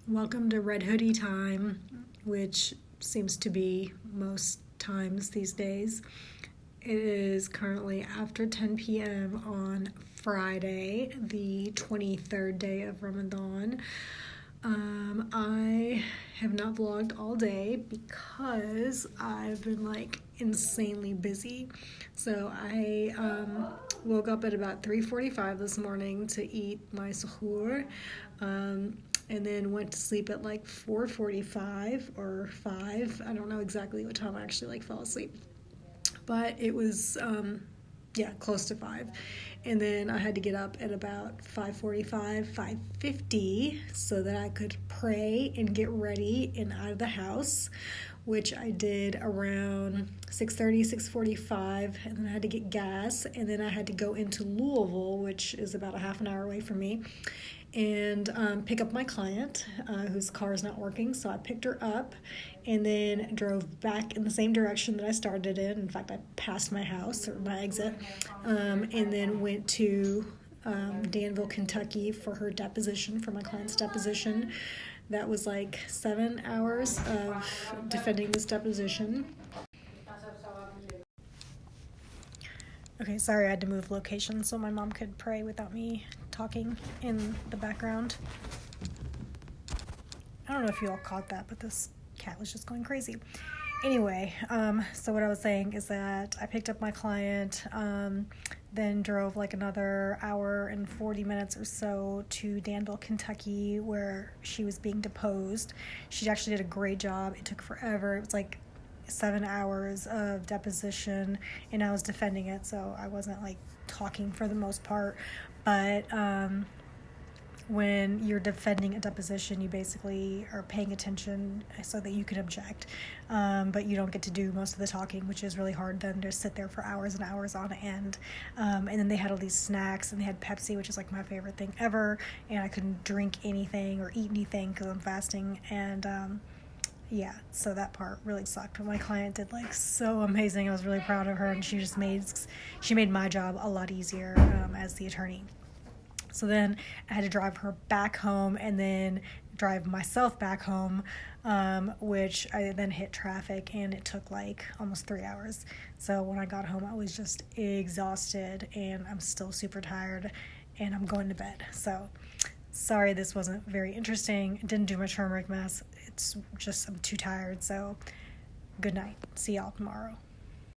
Welcome to Red Hoodie time, which seems to be most times these days. It is currently after 10 p.m. on Friday, the 23rd day of Ramadan. I have not vlogged all day because I've been insanely busy. So I woke up at about 3:45 this morning to eat my suhoor. And then went to sleep at 4:45 or 5. I don't know exactly what time I actually fell asleep. But it was close to 5. And then I had to get up at about 5:45, 5:50 so that I could pray and get ready and out of the house, which I did around 6:30, 6:45, and then I had to get gas, and then I had to go into Louisville, which is about a half an hour away from me, and pick up my client whose car is not working. So I picked her up and then drove back in the same direction that I started in. In fact, I passed my house or my exit, and then went to Danville, Kentucky for her deposition, for my client's deposition. That was 7 hours of defending this deposition. Okay, sorry, I had to move location so my mom could pray without me talking in the background. I don't know if you all caught that, but this cat was just going crazy. Anyway, so what I was saying is that I picked up my client, then drove another hour and 40 minutes or so to Danville, Kentucky, where she was being deposed. She actually did a great job. It took forever. It was 7 hours of deposition, and I was defending it, so I wasn't talking for the most part. But when you're defending a deposition, you basically are paying attention so that you can object, but you don't get to do most of the talking, which is really hard then to sit there for hours and hours on end. And then they had all these snacks, and they had Pepsi, which is my favorite thing ever, and I couldn't drink anything or eat anything because I'm fasting, and so that part really sucked. But my client did so amazing. I was really proud of her, and she made my job a lot easier as the attorney. So then I had to drive her back home and then drive myself back home, which I then hit traffic, and it took almost 3 hours. So when I got home, I was just exhausted, and I'm still super tired, and I'm going to bed. So sorry this wasn't very interesting. Didn't do my turmeric mess. It's just I'm too tired. So good night. See y'all tomorrow.